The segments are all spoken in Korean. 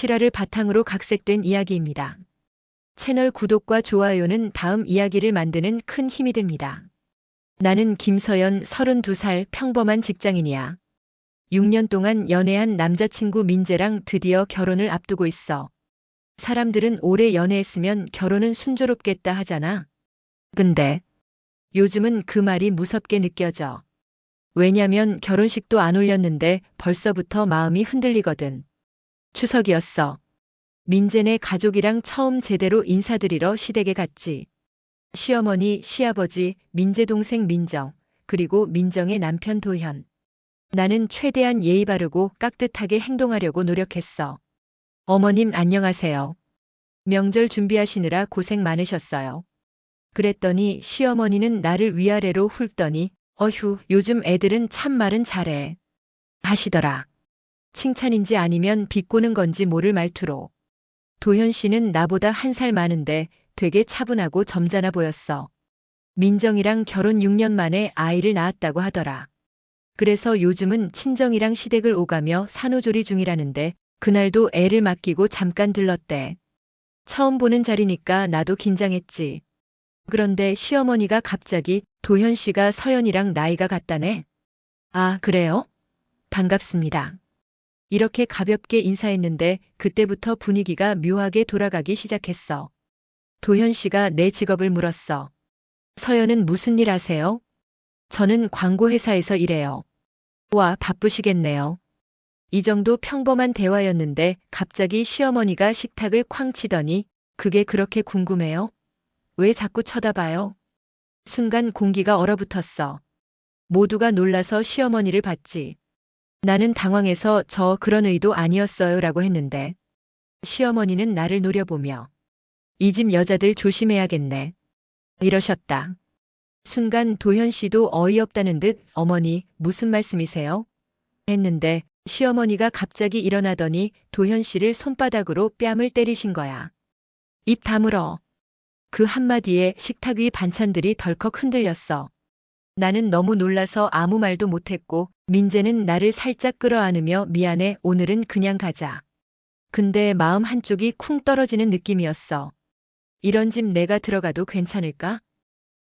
실화를 바탕으로 각색된 이야기입니다. 채널 구독과 좋아요는 다음 이야기를 만드는 큰 힘이 됩니다. 나는 김서연 32살 평범한 직장인이야. 6년 동안 연애한 남자친구 민재랑 드디어 결혼을 앞두고 있어. 사람들은 오래 연애했으면 결혼은 순조롭겠다 하잖아. 근데 요즘은 그 말이 무섭게 느껴져. 왜냐면 결혼식도 안 올렸는데 벌써부터 마음이 흔들리거든. 추석이었어. 민재네 가족이랑 처음 제대로 인사드리러 시댁에 갔지. 시어머니, 시아버지, 민재 동생 민정, 그리고 민정의 남편 도현. 나는 최대한 예의 바르고 깍듯하게 행동하려고 노력했어. 어머님 안녕하세요. 명절 준비하시느라 고생 많으셨어요. 그랬더니 시어머니는 나를 위아래로 훑더니 어휴, 요즘 애들은 참 말은 잘해. 하시더라. 칭찬인지 아니면 비꼬는 건지 모를 말투로. 도현 씨는 나보다 1살 많은데 되게 차분하고 점잖아 보였어. 민정이랑 결혼 6년 만에 아이를 낳았다고 하더라. 그래서 요즘은 친정이랑 시댁을 오가며 산후조리 중이라는데 그날도 애를 맡기고 잠깐 들렀대. 처음 보는 자리니까 나도 긴장했지. 그런데 시어머니가 갑자기 도현 씨가 서연이랑 나이가 같다네. 아, 그래요? 반갑습니다. 이렇게 가볍게 인사했는데 그때부터 분위기가 묘하게 돌아가기 시작했어. 도현 씨가 내 직업을 물었어. 서연은 무슨 일 하세요? 저는 광고회사에서 일해요. 와, 바쁘시겠네요. 이 정도 평범한 대화였는데 갑자기 시어머니가 식탁을 쾅 치더니 그게 그렇게 궁금해요? 왜 자꾸 쳐다봐요? 순간 공기가 얼어붙었어. 모두가 놀라서 시어머니를 봤지. 나는 당황해서 저 그런 의도 아니었어요 라고 했는데 시어머니는 나를 노려보며 이 집 여자들 조심해야겠네. 이러셨다. 순간 도현 씨도 어이없다는 듯 어머니 무슨 말씀이세요? 했는데 시어머니가 갑자기 일어나더니 도현 씨를 손바닥으로 뺨을 때리신 거야. 입 다물어. 그 한마디에 식탁 위 반찬들이 덜컥 흔들렸어. 나는 너무 놀라서 아무 말도 못했고 민재는 나를 살짝 끌어안으며 미안해 오늘은 그냥 가자. 근데 마음 한쪽이 쿵 떨어지는 느낌이었어. 이런 집 내가 들어가도 괜찮을까?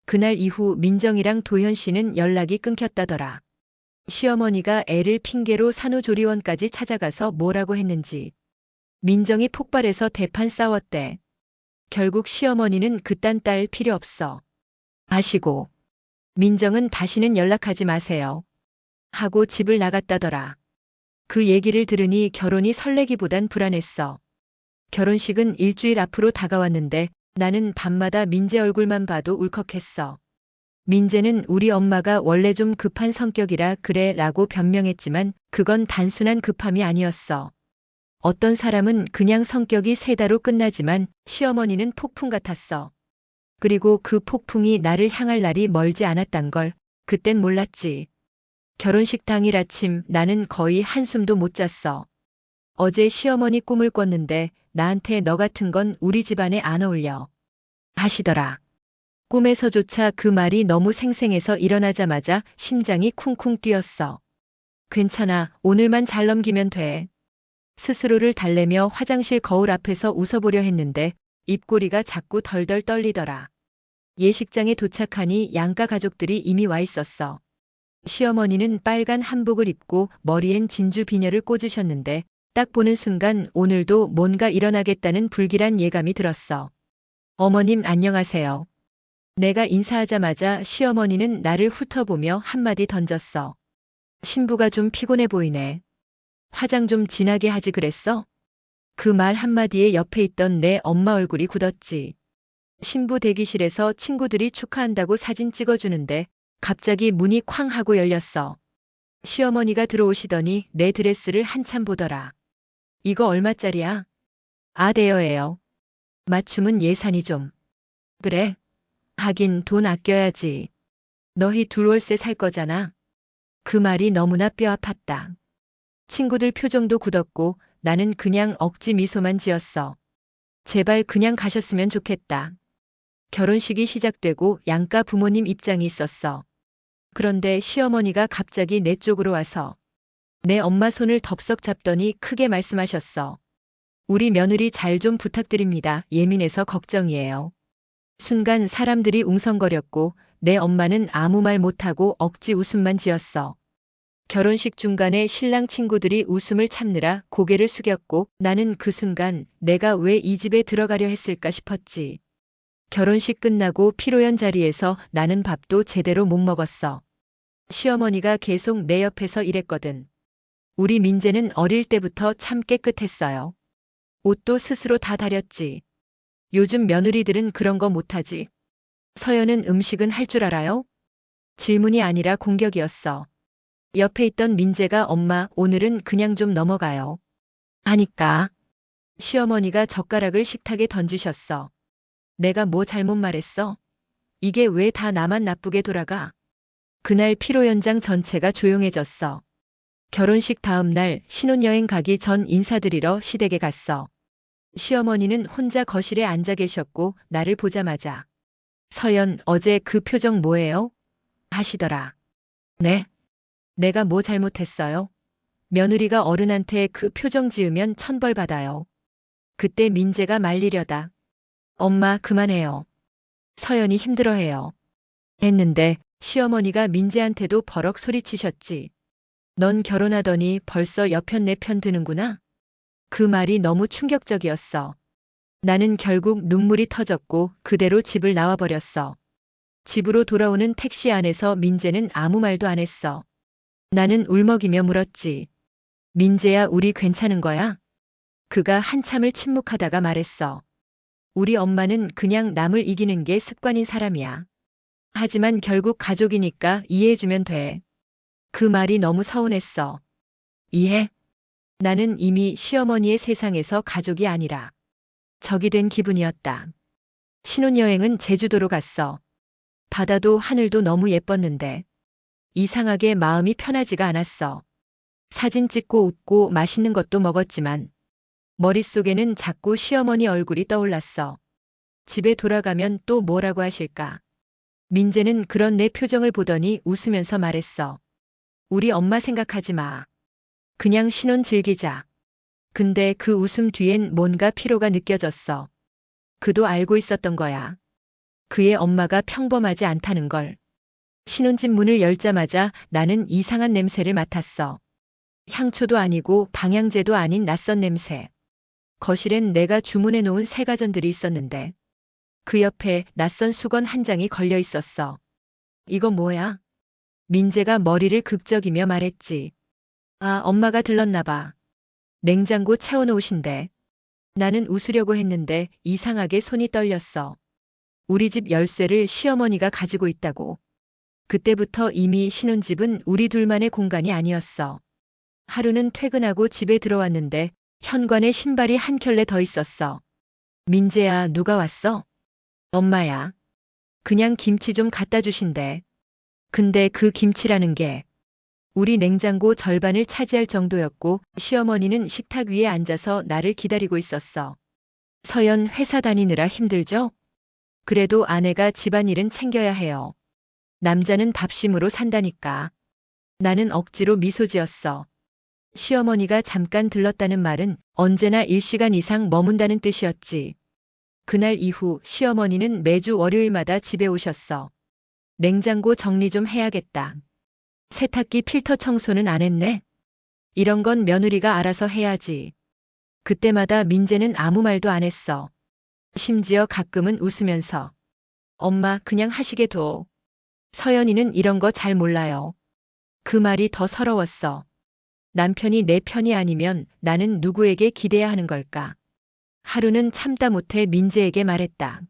그날 이후 민정이랑 도현 씨는 연락이 끊겼다더라. 시어머니가 애를 핑계로 산후조리원까지 찾아가서 뭐라고 했는지. 민정이 폭발해서 대판 싸웠대. 결국 시어머니는 그딴 딸 필요 없어. 아시고. 민정은 다시는 연락하지 마세요. 하고 집을 나갔다더라. 그 얘기를 들으니 결혼이 설레기보단 불안했어. 결혼식은 일주일 앞으로 다가왔는데 나는 밤마다 민재 얼굴만 봐도 울컥했어. 민재는 우리 엄마가 원래 좀 급한 성격이라 그래 라고 변명했지만 그건 단순한 급함이 아니었어. 어떤 사람은 그냥 성격이 세다로 끝나지만 시어머니는 폭풍 같았어. 그리고 그 폭풍이 나를 향할 날이 멀지 않았단 걸 그땐 몰랐지. 결혼식 당일 아침 나는 거의 한숨도 못 잤어. 어제 시어머니 꿈을 꿨는데 나한테 너 같은 건 우리 집안에 안 어울려. 하시더라. 꿈에서조차 그 말이 너무 생생해서 일어나자마자 심장이 쿵쿵 뛰었어. 괜찮아, 오늘만 잘 넘기면 돼. 스스로를 달래며 화장실 거울 앞에서 웃어보려 했는데 입꼬리가 자꾸 덜덜 떨리더라. 예식장에 도착하니 양가 가족들이 이미 와 있었어. 시어머니는 빨간 한복을 입고 머리엔 진주 비녀를 꽂으셨는데 딱 보는 순간 오늘도 뭔가 일어나겠다는 불길한 예감이 들었어. 어머님 안녕하세요. 내가 인사하자마자 시어머니는 나를 훑어보며 한마디 던졌어. 신부가 좀 피곤해 보이네. 화장 좀 진하게 하지 그랬어? 그 말 한마디에 옆에 있던 내 엄마 얼굴이 굳었지. 신부 대기실에서 친구들이 축하한다고 사진 찍어주는데 갑자기 문이 쾅 하고 열렸어. 시어머니가 들어오시더니 내 드레스를 한참 보더라. 이거 얼마짜리야? 아, 대여예요. 맞춤은 예산이 좀. 그래? 하긴 돈 아껴야지. 너희 둘 월세 살 거잖아. 그 말이 너무나 뼈 아팠다. 친구들 표정도 굳었고 나는 그냥 억지 미소만 지었어. 제발 그냥 가셨으면 좋겠다. 결혼식이 시작되고 양가 부모님 입장이 있었어. 그런데 시어머니가 갑자기 내 쪽으로 와서 내 엄마 손을 덥석 잡더니 크게 말씀하셨어. 우리 며느리 잘 좀 부탁드립니다. 예민해서 걱정이에요. 순간 사람들이 웅성거렸고 내 엄마는 아무 말 못하고 억지 웃음만 지었어. 결혼식 중간에 신랑 친구들이 웃음을 참느라 고개를 숙였고 나는 그 순간 내가 왜 이 집에 들어가려 했을까 싶었지. 결혼식 끝나고 피로연 자리에서 나는 밥도 제대로 못 먹었어. 시어머니가 계속 내 옆에서 일했거든. 우리 민재는 어릴 때부터 참 깨끗했어요. 옷도 스스로 다 다렸지. 요즘 며느리들은 그런 거 못하지. 서연은 음식은 할 줄 알아요? 질문이 아니라 공격이었어. 옆에 있던 민재가 엄마 오늘은 그냥 좀 넘어가요. 하니까 시어머니가 젓가락을 식탁에 던지셨어. 내가 뭐 잘못 말했어? 이게 왜 다 나만 나쁘게 돌아가? 그날 피로연장 전체가 조용해졌어. 결혼식 다음 날 신혼여행 가기 전 인사드리러 시댁에 갔어. 시어머니는 혼자 거실에 앉아 계셨고 나를 보자마자 서연 어제 그 표정 뭐예요? 하시더라. 네? 내가 뭐 잘못했어요? 며느리가 어른한테 그 표정 지으면 천벌 받아요. 그때 민재가 말리려다. 엄마 그만해요. 서연이 힘들어해요. 했는데 시어머니가 민재한테도 버럭 소리치셨지. 넌 결혼하더니 벌써 여편 내편 드는구나? 그 말이 너무 충격적이었어. 나는 결국 눈물이 터졌고 그대로 집을 나와버렸어. 집으로 돌아오는 택시 안에서 민재는 아무 말도 안 했어. 나는 울먹이며 물었지. 민재야, 우리 괜찮은 거야? 그가 한참을 침묵하다가 말했어. 우리 엄마는 그냥 남을 이기는 게 습관인 사람이야. 하지만 결국 가족이니까 이해해주면 돼. 그 말이 너무 서운했어. 이해? 나는 이미 시어머니의 세상에서 가족이 아니라 적이 된 기분이었다. 신혼여행은 제주도로 갔어. 바다도 하늘도 너무 예뻤는데 이상하게 마음이 편하지가 않았어. 사진 찍고 웃고 맛있는 것도 먹었지만 머릿속에는 자꾸 시어머니 얼굴이 떠올랐어. 집에 돌아가면 또 뭐라고 하실까? 민재는 그런 내 표정을 보더니 웃으면서 말했어. 우리 엄마 생각하지 마. 그냥 신혼 즐기자. 근데 그 웃음 뒤엔 뭔가 피로가 느껴졌어. 그도 알고 있었던 거야. 그의 엄마가 평범하지 않다는 걸. 신혼집 문을 열자마자 나는 이상한 냄새를 맡았어. 향초도 아니고 방향제도 아닌 낯선 냄새. 거실엔 내가 주문해 놓은 새가전들이 있었는데 그 옆에 낯선 수건 한 장이 걸려 있었어. 이거 뭐야? 민재가 머리를 극적이며 말했지. 아, 엄마가 들렀나 봐. 냉장고 채워놓으신대. 나는 웃으려고 했는데 이상하게 손이 떨렸어. 우리 집 열쇠를 시어머니가 가지고 있다고. 그때부터 이미 신혼집은 우리 둘만의 공간이 아니었어. 하루는 퇴근하고 집에 들어왔는데 현관에 신발이 한 켤레 더 있었어. 민재야, 누가 왔어? 엄마야. 그냥 김치 좀 갖다 주신대. 근데 그 김치라는 게 우리 냉장고 절반을 차지할 정도였고 시어머니는 식탁 위에 앉아서 나를 기다리고 있었어. 서연, 회사 다니느라 힘들죠? 그래도 아내가 집안일은 챙겨야 해요. 남자는 밥심으로 산다니까. 나는 억지로 미소 지었어. 시어머니가 잠깐 들렀다는 말은 언제나 1시간 이상 머문다는 뜻이었지. 그날 이후 시어머니는 매주 월요일마다 집에 오셨어. 냉장고 정리 좀 해야겠다. 세탁기 필터 청소는 안 했네. 이런 건 며느리가 알아서 해야지. 그때마다 민재는 아무 말도 안 했어. 심지어 가끔은 웃으면서 엄마 그냥 하시게 둬. 서연이는 이런 거 잘 몰라요. 그 말이 더 서러웠어. 남편이 내 편이 아니면 나는 누구에게 기대야 하는 걸까? 하루는 참다 못해 민재에게 말했다.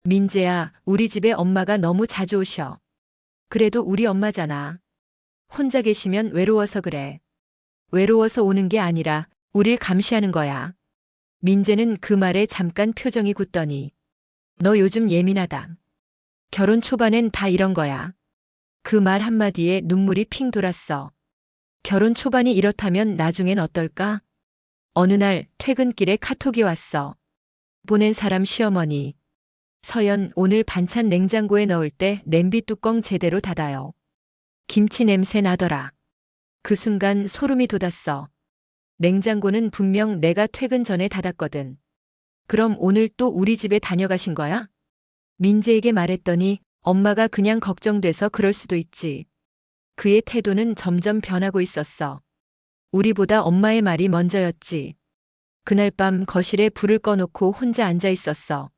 민재야, 우리 집에 엄마가 너무 자주 오셔. 그래도 우리 엄마잖아. 혼자 계시면 외로워서 그래. 외로워서 오는 게 아니라 우릴 감시하는 거야. 민재는 그 말에 잠깐 표정이 굳더니 너 요즘 예민하다. 결혼 초반엔 다 이런 거야. 그 말 한마디에 눈물이 핑 돌았어. 결혼 초반이 이렇다면 나중엔 어떨까? 어느 날 퇴근길에 카톡이 왔어. 보낸 사람 시어머니. 서연, 오늘 반찬 냉장고에 넣을 때 냄비 뚜껑 제대로 닫아요. 김치 냄새 나더라. 그 순간 소름이 돋았어. 냉장고는 분명 내가 퇴근 전에 닫았거든. 그럼 오늘 또 우리 집에 다녀가신 거야? 민재에게 말했더니 엄마가 그냥 걱정돼서 그럴 수도 있지. 그의 태도는 점점 변하고 있었어. 우리보다 엄마의 말이 먼저였지. 그날 밤 거실에 불을 꺼놓고 혼자 앉아 있었어.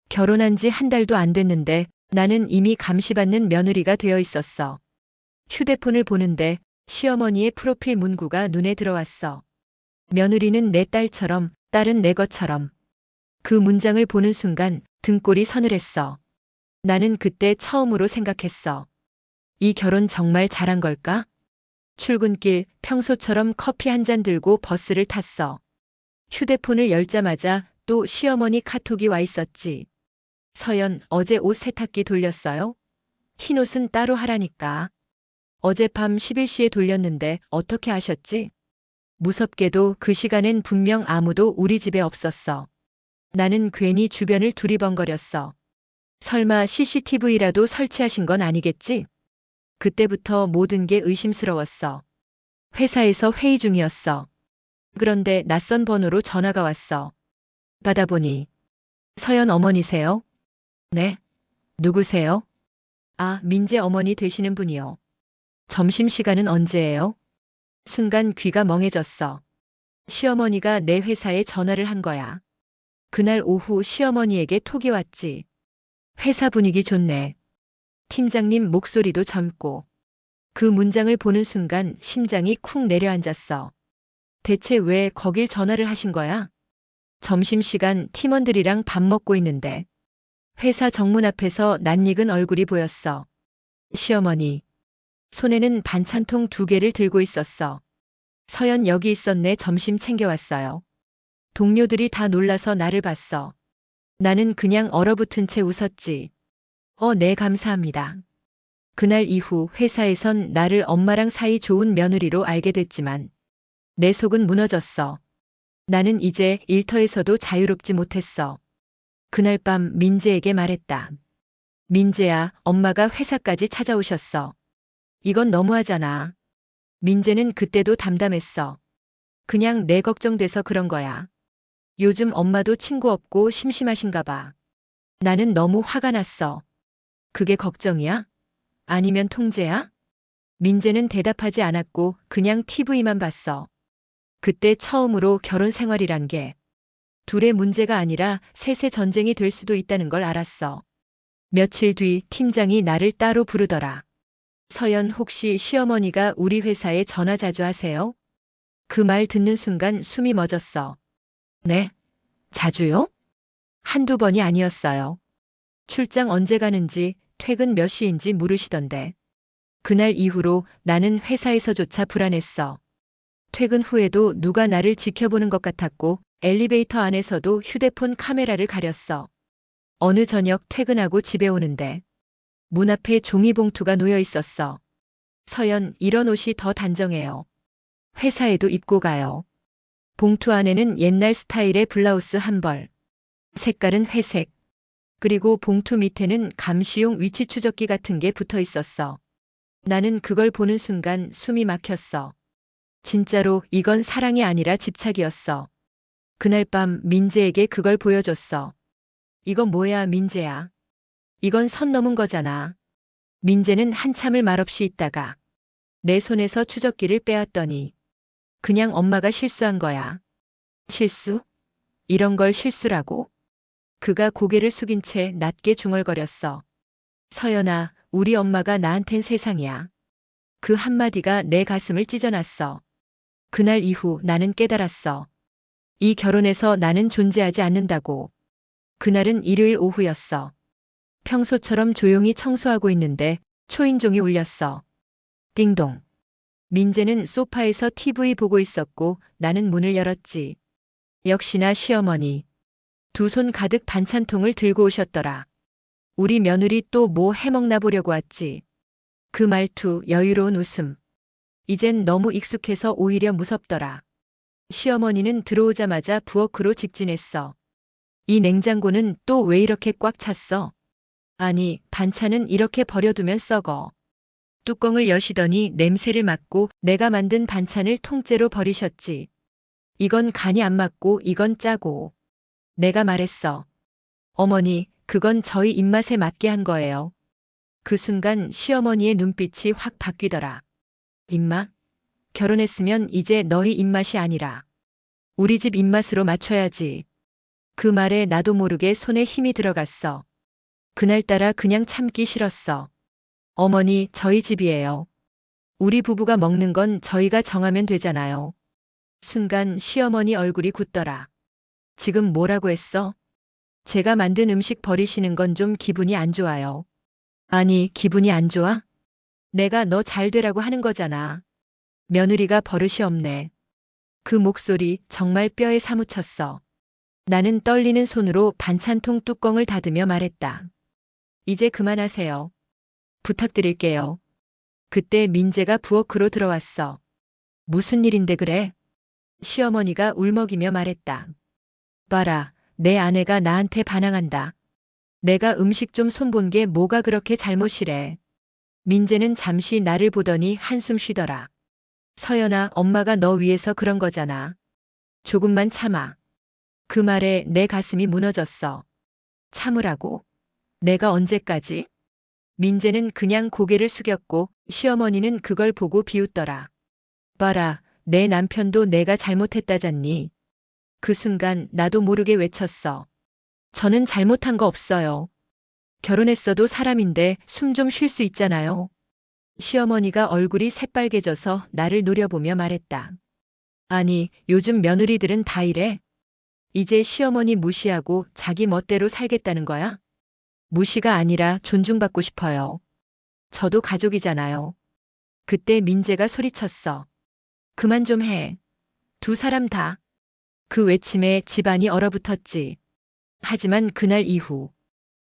결혼한 지 한 달도 안 됐는데 나는 이미 감시받는 며느리가 되어 있었어. 휴대폰을 보는데 시어머니의 프로필 문구가 눈에 들어왔어. 며느리는 내 딸처럼, 딸은 내 것처럼. 그 문장을 보는 순간 등골이 서늘했어. 나는 그때 처음으로 생각했어. 이 결혼 정말 잘한 걸까? 출근길 평소처럼 커피 한 잔 들고 버스를 탔어. 휴대폰을 열자마자 또 시어머니 카톡이 와 있었지. 서연, 어제 옷 세탁기 돌렸어요? 흰 옷은 따로 하라니까. 어젯밤 11시에 돌렸는데 어떻게 하셨지? 무섭게도 그 시간엔 분명 아무도 우리 집에 없었어. 나는 괜히 주변을 두리번거렸어. 설마 CCTV라도 설치하신 건 아니겠지? 그때부터 모든 게 의심스러웠어. 회사에서 회의 중이었어. 그런데 낯선 번호로 전화가 왔어. 받아보니 서연 어머니세요? 네. 누구세요? 아, 민재 어머니 되시는 분이요. 점심시간은 언제예요? 순간 귀가 멍해졌어. 시어머니가 내 회사에 전화를 한 거야. 그날 오후 시어머니에게 톡이 왔지. 회사 분위기 좋네. 팀장님 목소리도 젊고. 그 문장을 보는 순간 심장이 쿵 내려앉았어. 대체 왜 거길 전화를 하신 거야? 점심시간 팀원들이랑 밥 먹고 있는데. 회사 정문 앞에서 낯익은 얼굴이 보였어. 시어머니. 손에는 반찬통 2개를 들고 있었어. 서연 여기 있었네. 점심 챙겨왔어요. 동료들이 다 놀라서 나를 봤어. 나는 그냥 얼어붙은 채 웃었지. 네, 감사합니다. 그날 이후 회사에선 나를 엄마랑 사이 좋은 며느리로 알게 됐지만 내 속은 무너졌어. 나는 이제 일터에서도 자유롭지 못했어. 그날 밤 민재에게 말했다. 민재야, 엄마가 회사까지 찾아오셨어. 이건 너무하잖아. 민재는 그때도 담담했어. 그냥 내 걱정돼서 그런 거야. 요즘 엄마도 친구 없고 심심하신가 봐. 나는 너무 화가 났어. 그게 걱정이야? 아니면 통제야? 민재는 대답하지 않았고 그냥 TV만 봤어. 그때 처음으로 결혼 생활이란 게 둘의 문제가 아니라 셋의 전쟁이 될 수도 있다는 걸 알았어. 며칠 뒤 팀장이 나를 따로 부르더라. 서연, 혹시 시어머니가 우리 회사에 전화 자주 하세요? 그 말 듣는 순간 숨이 멎었어. 네? 자주요? 한두 번이 아니었어요. 출장 언제 가는지, 퇴근 몇 시인지 물으시던데. 그날 이후로 나는 회사에서조차 불안했어. 퇴근 후에도 누가 나를 지켜보는 것 같았고 엘리베이터 안에서도 휴대폰 카메라를 가렸어. 어느 저녁 퇴근하고 집에 오는데 문 앞에 종이봉투가 놓여 있었어. 서연, 이런 옷이 더 단정해요. 회사에도 입고 가요. 봉투 안에는 옛날 스타일의 블라우스 한 벌. 색깔은 회색. 그리고 봉투 밑에는 감시용 위치 추적기 같은 게 붙어 있었어. 나는 그걸 보는 순간 숨이 막혔어. 진짜로 이건 사랑이 아니라 집착이었어. 그날 밤 민재에게 그걸 보여줬어. 이건 뭐야, 민재야. 이건 선 넘은 거잖아. 민재는 한참을 말없이 있다가 내 손에서 추적기를 빼앗더니 그냥 엄마가 실수한 거야. 실수? 이런 걸 실수라고? 그가 고개를 숙인 채 낮게 중얼거렸어. 서연아, 우리 엄마가 나한텐 세상이야. 그 한마디가 내 가슴을 찢어놨어. 그날 이후 나는 깨달았어. 이 결혼에서 나는 존재하지 않는다고. 그날은 일요일 오후였어. 평소처럼 조용히 청소하고 있는데 초인종이 울렸어. 띵동. 민재는 소파에서 TV 보고 있었고 나는 문을 열었지. 역시나 시어머니. 2손 가득 반찬통을 들고 오셨더라. 우리 며느리 또 뭐 해먹나 보려고 왔지. 그 말투, 여유로운 웃음. 이젠 너무 익숙해서 오히려 무섭더라. 시어머니는 들어오자마자 부엌으로 직진했어. 이 냉장고는 또 왜 이렇게 꽉 찼어? 아니, 반찬은 이렇게 버려두면 썩어. 뚜껑을 여시더니 냄새를 맡고 내가 만든 반찬을 통째로 버리셨지. 이건 간이 안 맞고 이건 짜고. 내가 말했어. 어머니, 그건 저희 입맛에 맞게 한 거예요. 그 순간 시어머니의 눈빛이 확 바뀌더라. 입맛? 결혼했으면 이제 너희 입맛이 아니라 우리 집 입맛으로 맞춰야지. 그 말에 나도 모르게 손에 힘이 들어갔어. 그날따라 그냥 참기 싫었어. 어머니, 저희 집이에요. 우리 부부가 먹는 건 저희가 정하면 되잖아요. 순간 시어머니 얼굴이 굳더라. 지금 뭐라고 했어? 제가 만든 음식 버리시는 건 좀 기분이 안 좋아요. 아니, 기분이 안 좋아? 내가 너 잘 되라고 하는 거잖아. 며느리가 버릇이 없네. 그 목소리 정말 뼈에 사무쳤어. 나는 떨리는 손으로 반찬통 뚜껑을 닫으며 말했다. 이제 그만하세요. 부탁드릴게요. 그때 민재가 부엌으로 들어왔어. 무슨 일인데 그래? 시어머니가 울먹이며 말했다. 봐라, 내 아내가 나한테 반항한다. 내가 음식 좀 손본 게 뭐가 그렇게 잘못이래. 민재는 잠시 나를 보더니 한숨 쉬더라. 서연아, 엄마가 너 위해서 그런 거잖아. 조금만 참아. 그 말에 내 가슴이 무너졌어. 참으라고? 내가 언제까지? 민재는 그냥 고개를 숙였고 시어머니는 그걸 보고 비웃더라. 봐라, 내 남편도 내가 잘못했다잖니. 그 순간 나도 모르게 외쳤어. 저는 잘못한 거 없어요. 결혼했어도 사람인데 숨 좀 쉴 수 있잖아요. 시어머니가 얼굴이 새빨개져서 나를 노려보며 말했다. 아니, 요즘 며느리들은 다 이래. 이제 시어머니 무시하고 자기 멋대로 살겠다는 거야? 무시가 아니라 존중받고 싶어요. 저도 가족이잖아요. 그때 민재가 소리쳤어. 그만 좀 해. 두 사람 다. 그 외침에 집안이 얼어붙었지. 하지만 그날 이후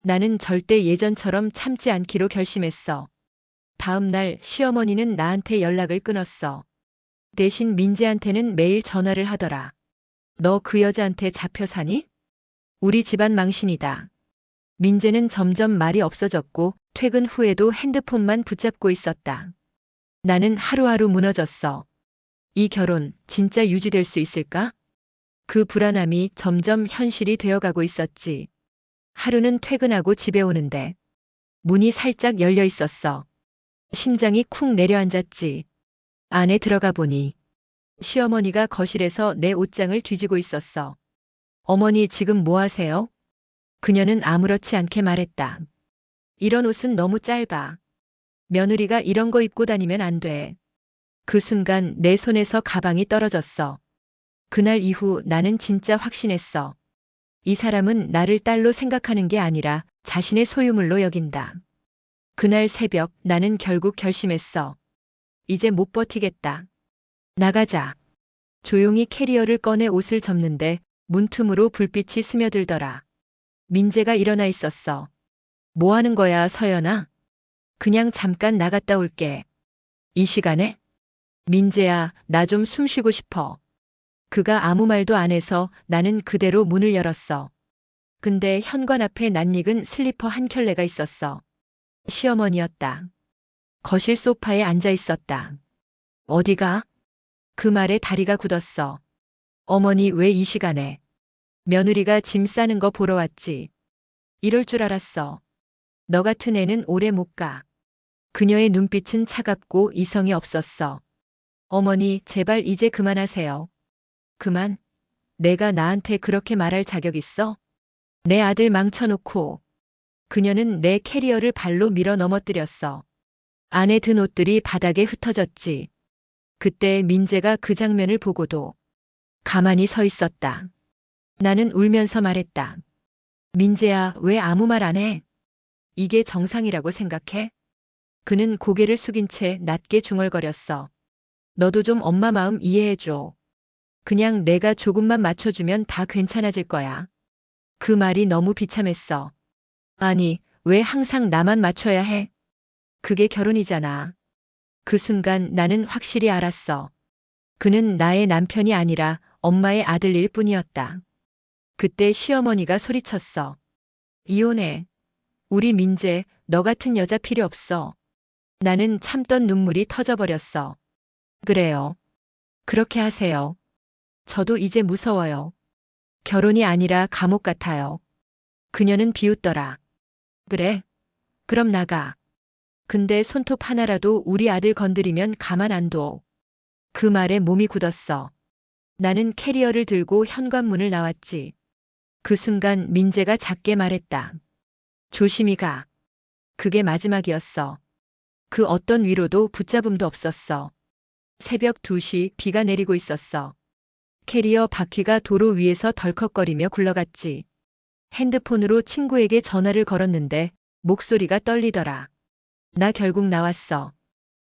나는 절대 예전처럼 참지 않기로 결심했어. 다음 날 시어머니는 나한테 연락을 끊었어. 대신 민재한테는 매일 전화를 하더라. 너 그 여자한테 잡혀 사니? 우리 집안 망신이다. 민재는 점점 말이 없어졌고 퇴근 후에도 핸드폰만 붙잡고 있었다. 나는 하루하루 무너졌어. 이 결혼 진짜 유지될 수 있을까? 그 불안함이 점점 현실이 되어가고 있었지. 하루는 퇴근하고 집에 오는데 문이 살짝 열려 있었어. 심장이 쿵 내려앉았지. 안에 들어가 보니 시어머니가 거실에서 내 옷장을 뒤지고 있었어. 어머니, 지금 뭐 하세요? 그녀는 아무렇지 않게 말했다. 이런 옷은 너무 짧아. 며느리가 이런 거 입고 다니면 안 돼. 그 순간 내 손에서 가방이 떨어졌어. 그날 이후 나는 진짜 확신했어. 이 사람은 나를 딸로 생각하는 게 아니라 자신의 소유물로 여긴다. 그날 새벽 나는 결국 결심했어. 이제 못 버티겠다. 나가자. 조용히 캐리어를 꺼내 옷을 접는데 문틈으로 불빛이 스며들더라. 민재가 일어나 있었어. 뭐 하는 거야, 서연아? 그냥 잠깐 나갔다 올게. 이 시간에? 민재야, 나 좀 숨 쉬고 싶어. 그가 아무 말도 안 해서 나는 그대로 문을 열었어. 근데 현관 앞에 낯익은 슬리퍼 한 켤레가 있었어. 시어머니였다. 거실 소파에 앉아 있었다. 어디가? 그 말에 다리가 굳었어. 어머니, 왜 이 시간에? 며느리가 짐 싸는 거 보러 왔지. 이럴 줄 알았어. 너 같은 애는 오래 못 가. 그녀의 눈빛은 차갑고 이성이 없었어. 어머니, 제발 이제 그만하세요. 그만? 내가 나한테 그렇게 말할 자격 있어? 내 아들 망쳐놓고. 그녀는 내 캐리어를 발로 밀어 넘어뜨렸어. 안에 든 옷들이 바닥에 흩어졌지. 그때 민재가 그 장면을 보고도 가만히 서 있었다. 나는 울면서 말했다. 민재야, 왜 아무 말 안 해? 이게 정상이라고 생각해? 그는 고개를 숙인 채 낮게 중얼거렸어. 너도 좀 엄마 마음 이해해줘. 그냥 내가 조금만 맞춰주면 다 괜찮아질 거야. 그 말이 너무 비참했어. 아니, 왜 항상 나만 맞춰야 해? 그게 결혼이잖아. 그 순간 나는 확실히 알았어. 그는 나의 남편이 아니라 엄마의 아들일 뿐이었다. 그때 시어머니가 소리쳤어. 이혼해. 우리 민재, 너 같은 여자 필요 없어. 나는 참던 눈물이 터져버렸어. 그래요. 그렇게 하세요. 저도 이제 무서워요. 결혼이 아니라 감옥 같아요. 그녀는 비웃더라. 그래? 그럼 나가. 근데 손톱 하나라도 우리 아들 건드리면 가만 안 둬. 그 말에 몸이 굳었어. 나는 캐리어를 들고 현관문을 나왔지. 그 순간 민재가 작게 말했다. 조심히 가. 그게 마지막이었어. 그 어떤 위로도 붙잡음도 없었어. 새벽 2시 비가 내리고 있었어. 캐리어 바퀴가 도로 위에서 덜컥거리며 굴러갔지. 핸드폰으로 친구에게 전화를 걸었는데 목소리가 떨리더라. 나 결국 나왔어.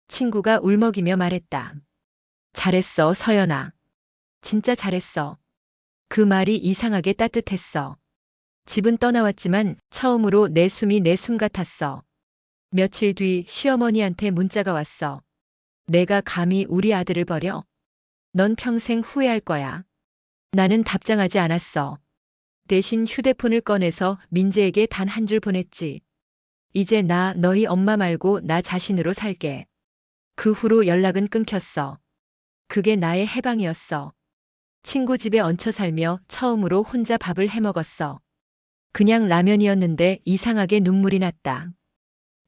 친구가 울먹이며 말했다. 잘했어, 서연아. 진짜 잘했어. 그 말이 이상하게 따뜻했어. 집은 떠나왔지만 처음으로 내 숨이 내 숨 같았어. 며칠 뒤 시어머니한테 문자가 왔어. 내가 감히 우리 아들을 버려? 넌 평생 후회할 거야. 나는 답장하지 않았어. 대신 휴대폰을 꺼내서 민재에게 단 한 줄 보냈지. 이제 나 너희 엄마 말고 나 자신으로 살게. 그 후로 연락은 끊겼어. 그게 나의 해방이었어. 친구 집에 얹혀 살며 처음으로 혼자 밥을 해 먹었어. 그냥 라면이었는데 이상하게 눈물이 났다.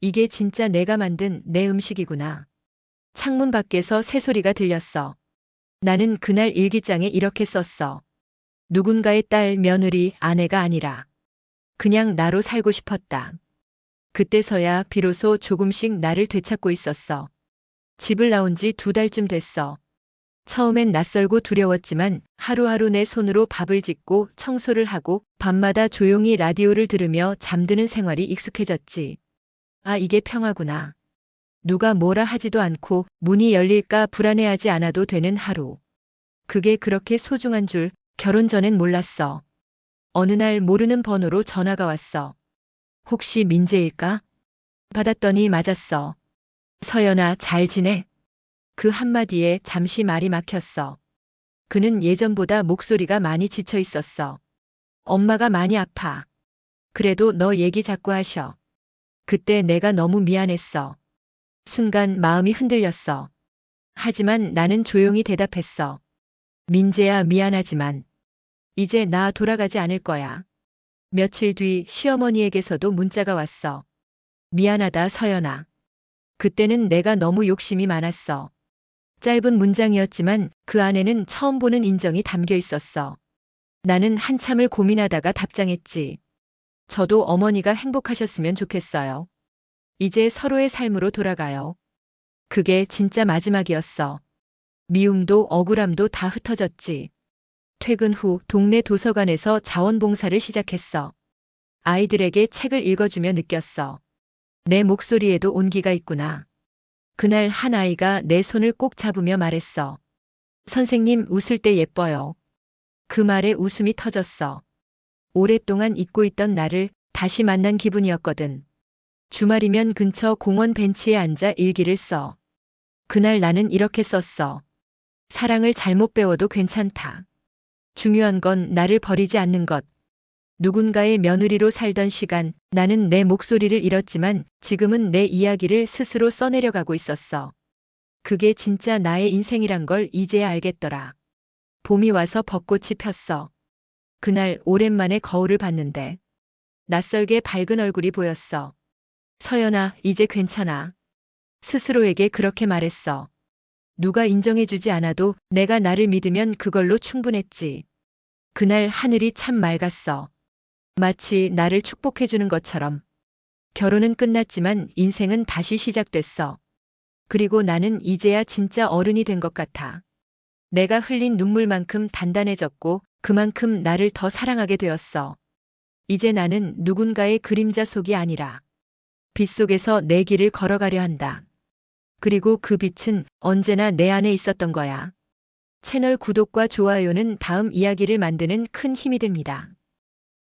이게 진짜 내가 만든 내 음식이구나. 창문 밖에서 새소리가 들렸어. 나는 그날 일기장에 이렇게 썼어. 누군가의 딸, 며느리, 아내가 아니라 그냥 나로 살고 싶었다. 그때서야 비로소 조금씩 나를 되찾고 있었어. 집을 나온 지 2달쯤 됐어. 처음엔 낯설고 두려웠지만 하루하루 내 손으로 밥을 짓고 청소를 하고 밤마다 조용히 라디오를 들으며 잠드는 생활이 익숙해졌지. 아, 이게 평화구나. 누가 뭐라 하지도 않고 문이 열릴까 불안해하지 않아도 되는 하루. 그게 그렇게 소중한 줄 결혼 전엔 몰랐어. 어느 날 모르는 번호로 전화가 왔어. 혹시 민재일까? 받았더니 맞았어. 서연아, 잘 지내? 그 한마디에 잠시 말이 막혔어. 그는 예전보다 목소리가 많이 지쳐 있었어. 엄마가 많이 아파. 그래도 너 얘기 자꾸 하셔. 그때 내가 너무 미안했어. 순간 마음이 흔들렸어. 하지만 나는 조용히 대답했어. 민재야, 미안하지만 이제 나 돌아가지 않을 거야. 며칠 뒤 시어머니에게서도 문자가 왔어. 미안하다, 서연아. 그때는 내가 너무 욕심이 많았어. 짧은 문장이었지만 그 안에는 처음 보는 인정이 담겨 있었어. 나는 한참을 고민하다가 답장했지. 저도 어머니가 행복하셨으면 좋겠어요. 이제 서로의 삶으로 돌아가요. 그게 진짜 마지막이었어. 미움도 억울함도 다 흩어졌지. 퇴근 후 동네 도서관에서 자원봉사를 시작했어. 아이들에게 책을 읽어주며 느꼈어. 내 목소리에도 온기가 있구나. 그날 한 아이가 내 손을 꼭 잡으며 말했어. 선생님, 웃을 때 예뻐요. 그 말에 웃음이 터졌어. 오랫동안 잊고 있던 나를 다시 만난 기분이었거든. 주말이면 근처 공원 벤치에 앉아 일기를 써. 그날 나는 이렇게 썼어. 사랑을 잘못 배워도 괜찮다. 중요한 건 나를 버리지 않는 것. 누군가의 며느리로 살던 시간, 나는 내 목소리를 잃었지만 지금은 내 이야기를 스스로 써내려가고 있었어. 그게 진짜 나의 인생이란 걸 이제야 알겠더라. 봄이 와서 벚꽃이 폈어. 그날 오랜만에 거울을 봤는데 낯설게 밝은 얼굴이 보였어. 서연아, 이제 괜찮아. 스스로에게 그렇게 말했어. 누가 인정해주지 않아도 내가 나를 믿으면 그걸로 충분했지. 그날 하늘이 참 맑았어. 마치 나를 축복해주는 것처럼. 결혼은 끝났지만 인생은 다시 시작됐어. 그리고 나는 이제야 진짜 어른이 된 것 같아. 내가 흘린 눈물만큼 단단해졌고 그만큼 나를 더 사랑하게 되었어. 이제 나는 누군가의 그림자 속이 아니라 빛 속에서 내 길을 걸어가려 한다. 그리고 그 빛은 언제나 내 안에 있었던 거야. 채널 구독과 좋아요는 다음 이야기를 만드는 큰 힘이 됩니다.